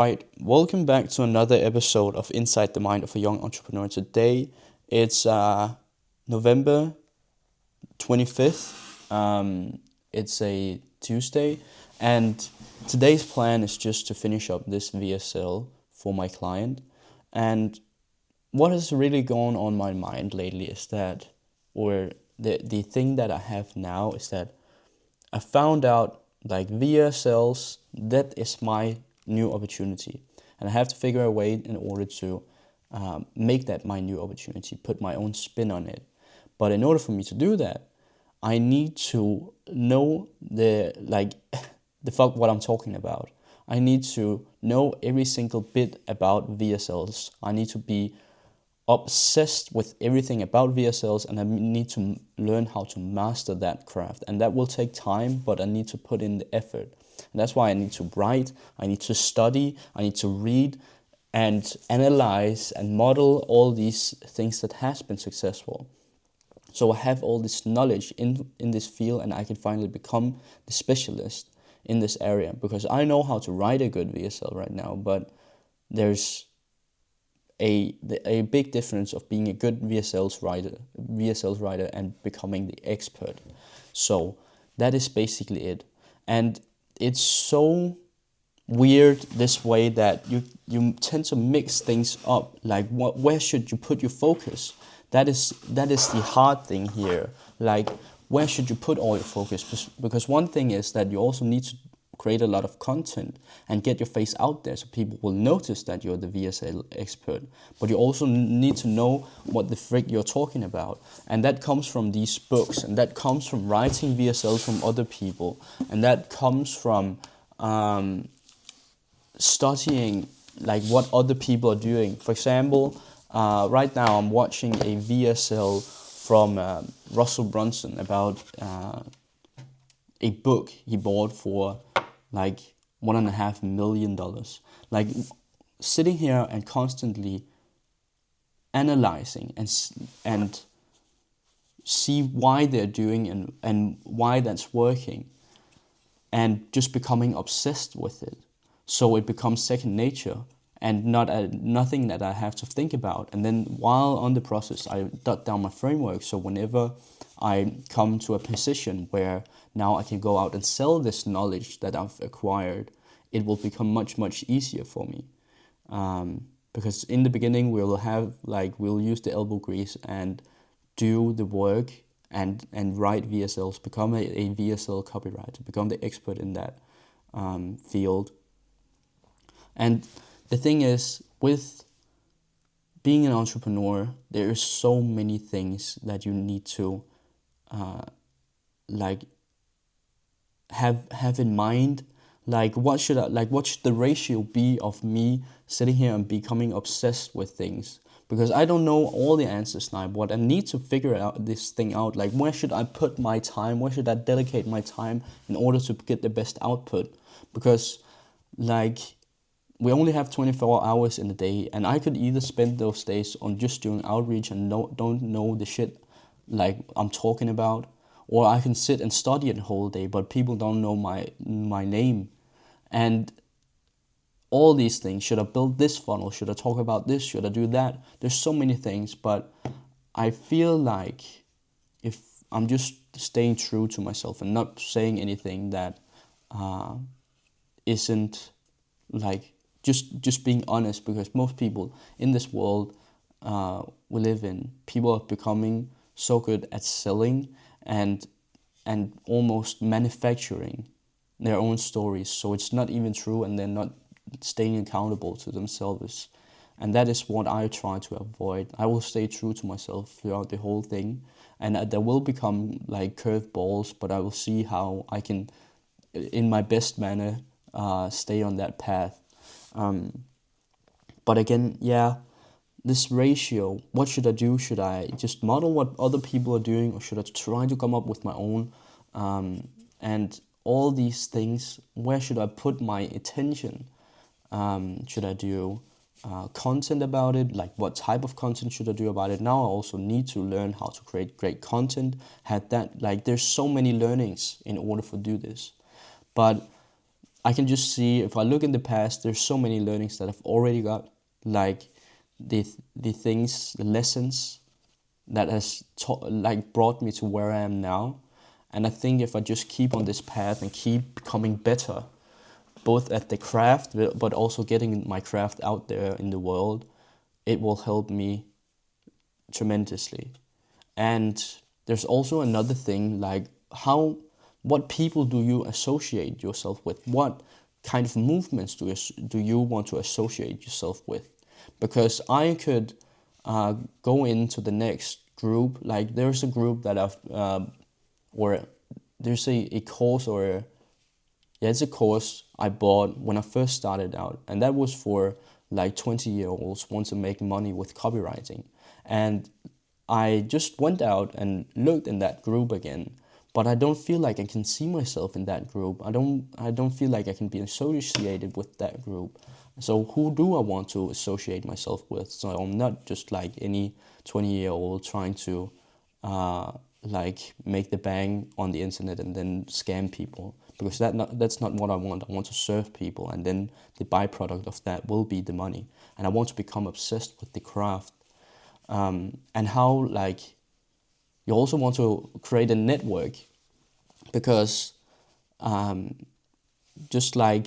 Right, welcome back to another episode of Inside the Mind of a Young Entrepreneur. Today it's November 25th. It's a Tuesday, and today's plan is just to finish up this VSL for my client. And what has really gone on my mind lately is that, or the thing that I have now is that I found out like VSLs, that is my new opportunity. And I have to figure a way in order to make that my new opportunity, put my own spin on it. But in order for me to do that, I need to know the fuck what I'm talking about. I need to know every single bit about VSLs. I need to be obsessed with everything about VSLs, and I need to learn how to master that craft. And that will take time, but I need to put in the effort. And that's why I need to write, I need to study, I need to read and analyze and model all these things that has been successful. So I have all this knowledge in this field, and I can finally become the specialist in this area, because I know how to write a good VSL right now, but there's a big difference of being a good VSLs writer and becoming the expert. So that is basically it. And it's so weird this way that you tend to mix things up. Like where should you put your focus? That is the hard thing here. Like, where should you put all your focus? Because one thing is that you also need to create a lot of content and get your face out there so people will notice that you're the VSL expert. But you also need to know what the frick you're talking about. And that comes from these books, and that comes from writing VSLs from other people, and that comes from studying like what other people are doing. For example, right now I'm watching a VSL from Russell Brunson about a book he bought for like $1.5 million. Like, sitting here and constantly analyzing and see why they're doing and why that's working, and just becoming obsessed with it, so it becomes second nature and nothing that I have to think about. And then while on the process, I dot down my framework, so whenever I come to a position where now I can go out and sell this knowledge that I've acquired, it will become much easier for me. Because in the beginning we'll use the elbow grease and do the work and write VSLs, become a VSL copywriter, become the expert in that field. And the thing is, with being an entrepreneur, there is so many things that you need to like have in mind. Like, what should the ratio be of me sitting here and becoming obsessed with things? Because I don't know all the answers now, but I need to figure out this thing out. Like, where should I put my time? Where should I dedicate my time in order to get the best output? Because, like, we only have 24 hours in a day, and I could either spend those days on just doing outreach and don't know the shit like I'm talking about, or I can sit and study the whole day, but people don't know my name. And all these things, should I build this funnel? Should I talk about this? Should I do that? There's so many things, but I feel like if I'm just staying true to myself and not saying anything that isn't like just being honest, because most people in this world we live in, people are becoming so good at selling and almost manufacturing their own stories, so it's not even true, and they're not staying accountable to themselves. And that is what I try to avoid. I will stay true to myself throughout the whole thing, and there will become like curveballs, but I will see how I can, in my best manner, stay on that path. But again, yeah, this ratio, what should I do? Should I just model what other people are doing, or should I try to come up with my own? And all these things, where should I put my attention? Should I do content about it? Like, what type of content should I do about it? Now I also need to learn how to create great content. There's so many learnings in order to do this. But I can just see, if I look in the past, there's so many learnings that I've already got, like the things, the lessons that has like brought me to where I am now. And I think if I just keep on this path and keep becoming better, both at the craft but also getting my craft out there in the world, it will help me tremendously. And there's also another thing, like what people do you associate yourself with? What kind of movements do you want to associate yourself with? Because I could go into the next group. Like there's a group that or there's a course, or yeah, it's a course I bought when I first started out, and that was for like 20-year-olds want to make money with copywriting. And I just went out and looked in that group again, but I don't feel like I can see myself in that group. I don't feel like I can be associated with that group. So who do I want to associate myself with? So I'm not just like any 20-year-old trying to like make the bang on the internet and then scam people, because that's not what I want. I want to serve people, and then the byproduct of that will be the money. And I want to become obsessed with the craft, and how like you also want to create a network, because just like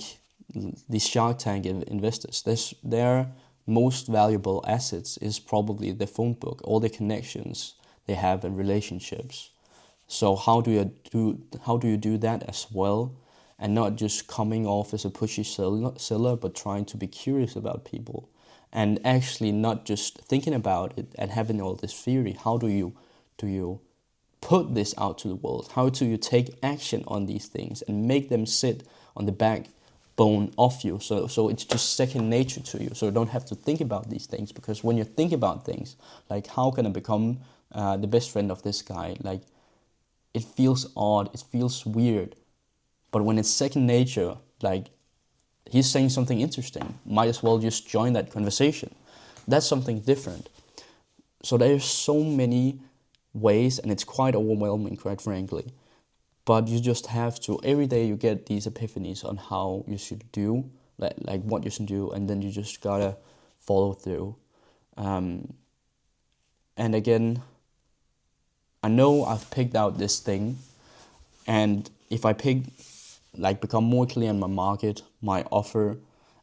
these Shark Tank investors, their most valuable assets is probably the phone book, all the connections they have and relationships. So how do you do that as well, and not just coming off as a pushy seller, but trying to be curious about people, and actually not just thinking about it and having all this theory. How do you put this out to the world? How do you take action on these things and make them sit on the backbone of you? So it's just second nature to you. So you don't have to think about these things, because when you think about things like how can I become the best friend of this guy, like it feels odd, it feels weird. But when it's second nature, like he's saying something interesting, might as well just join that conversation. That's something different. So there's so many ways, and it's quite overwhelming, quite frankly. But you just have to, every day you get these epiphanies on how you should do, like what you should do, and then you just gotta follow through. And again, I know I've picked out this thing, and if I become more clear on my market, my offer,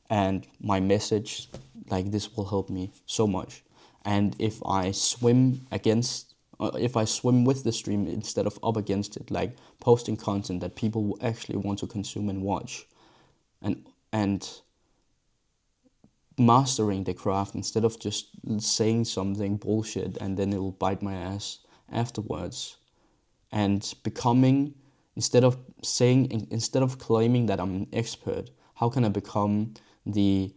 and my message, like this will help me so much. And if I swim with the stream instead of up against it, like posting content that people will actually want to consume and watch, and mastering the craft instead of just saying something bullshit and then it will bite my ass afterwards, and becoming, instead of claiming that I'm an expert, how can I become the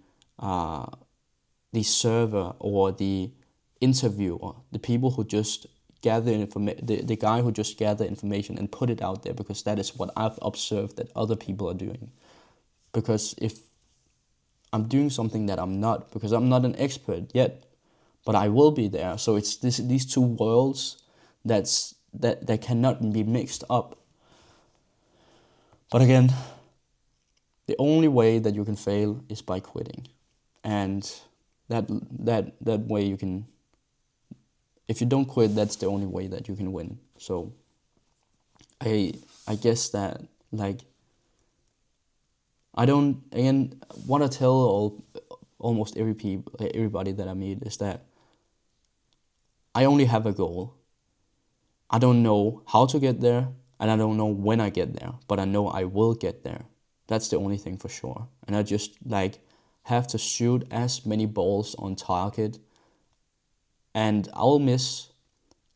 server or the interviewer, the people who just the guy who just gather information and put it out there, because that is what I've observed that other people are doing. Because if I'm doing something that I'm not, because I'm not an expert yet, but I will be there. So it's these two worlds that cannot be mixed up. But again, the only way that you can fail is by quitting, and that way you can. If you don't quit, that's the only way that you can win. So I guess that, like, I don't, again, what I tell almost everybody that I meet is that I only have a goal. I don't know how to get there, and I don't know when I get there, but I know I will get there. That's the only thing for sure. And I just like have to shoot as many balls on target, and I'll miss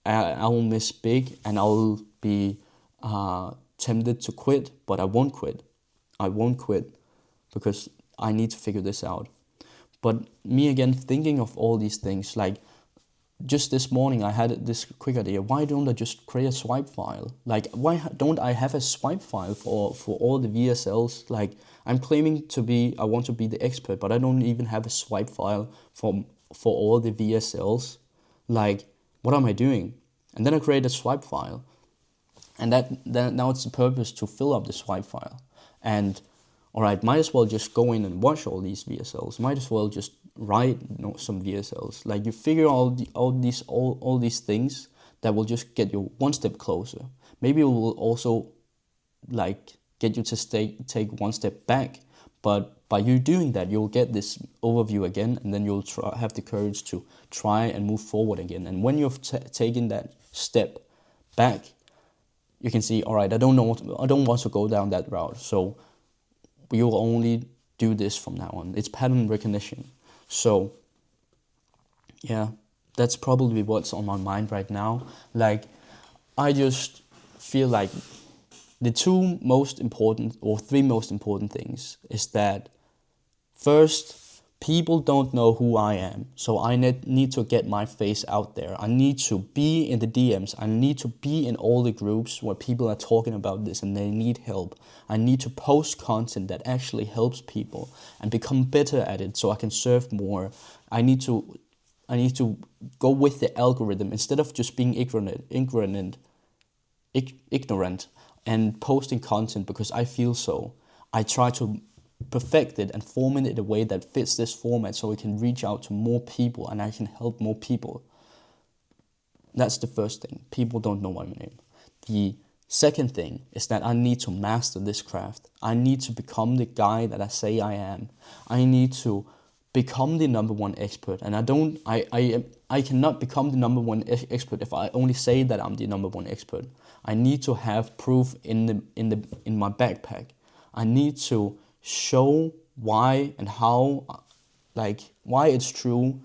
big, and I'll be tempted to quit, but I won't quit. I won't quit, because I need to figure this out. But me again, thinking of all these things, like just this morning I had this quick idea. Why don't I just create a swipe file? Like, why don't I have a swipe file for all the VSLs? Like, I'm claiming I want to be the expert, but I don't even have a swipe file for all the VSLs. Like, what am I doing? And then I create a swipe file, and that now it's the purpose to fill up the swipe file. And all right, might as well just go in and watch all these VSLs. Might as well just write some VSLs. Like you figure all these things that will just get you one step closer. Maybe it will also like get you to take one step back, but by you doing that, you'll get this overview again, and then you'll have the courage to try and move forward again. And when you've taken that step back, you can see, all right, I don't want to go down that route, so we will only do this from now on. It's pattern recognition. So yeah, that's probably what's on my mind right now. Like, I just feel like the three most important things is that first, people don't know who I am, so I need to get my face out there. I need to be in the DMs. I need to be in all the groups where people are talking about this and they need help. I need to post content that actually helps people and become better at it so I can serve more. I need to go with the algorithm instead of just being ignorant and posting content because I feel so. I try to perfect it and form it in a way that fits this format so it can reach out to more people and I can help more people. That's the first thing. People don't know my name. The second thing is that I need to master this craft. I need to become the guy that I say I am. I need to become the number one expert, and I cannot become the number one expert if I only say that I'm the number one expert. I need to have proof in my backpack. I need to show why and how, like why it's true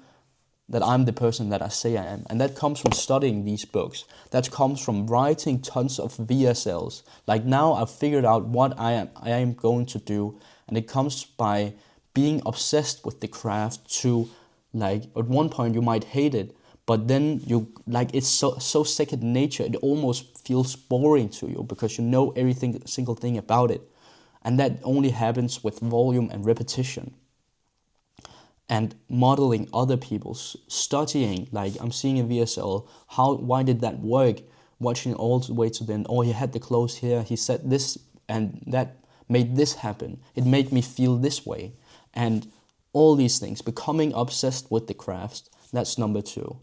that I'm the person that I say I am. And that comes from studying these books. That comes from writing tons of VSLs. Like now I've figured out what I am going to do, and it comes by being obsessed with the craft to, like, at one point you might hate it, but then you, like, it's so second nature, it almost feels boring to you because you know everything single thing about it. And that only happens with volume and repetition. And modeling other people's, studying, like I'm seeing a VSL, why did that work? Watching all the way to then, oh, he had the clothes here, he said this, and that made this happen. It made me feel this way. And all these things, becoming obsessed with the craft, that's number 2.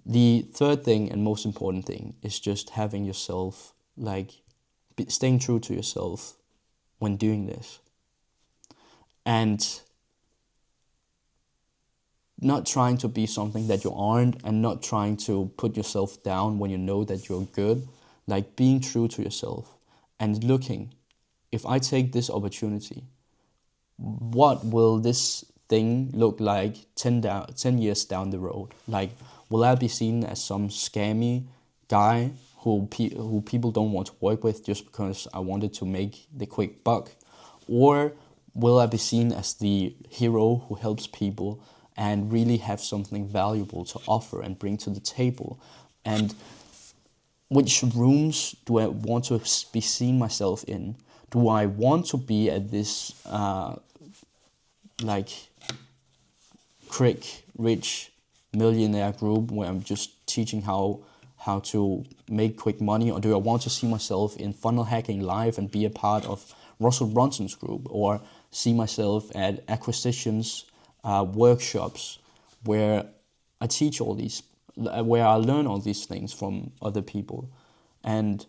The third thing and most important thing is just having yourself, like, staying true to yourself when doing this. And not trying to be something that you aren't, and not trying to put yourself down when you know that you're good. Like being true to yourself and looking, if I take this opportunity, what will this thing look like 10 years down the road? Like, will I be seen as some scammy guy who people don't want to work with just because I wanted to make the quick buck? Or will I be seen as the hero who helps people and really have something valuable to offer and bring to the table? And which rooms do I want to be seen myself in? Do I want to be at this like quick rich millionaire group where I'm just teaching how to make quick money? Or do I want to see myself in funnel hacking live and be a part of Russell Brunson's group? Or see myself at acquisitions workshops where I teach all these, where I learn all these things from other people? And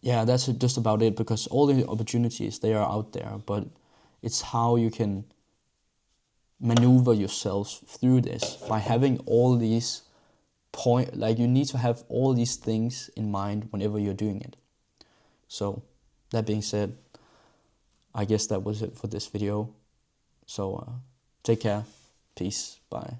yeah, that's just about it, because all the opportunities, they are out there, but it's how you can maneuver yourself through this by having all these like you need to have all these things in mind whenever you're doing it. So that being said, I guess that was it for this video. So take care, peace, bye.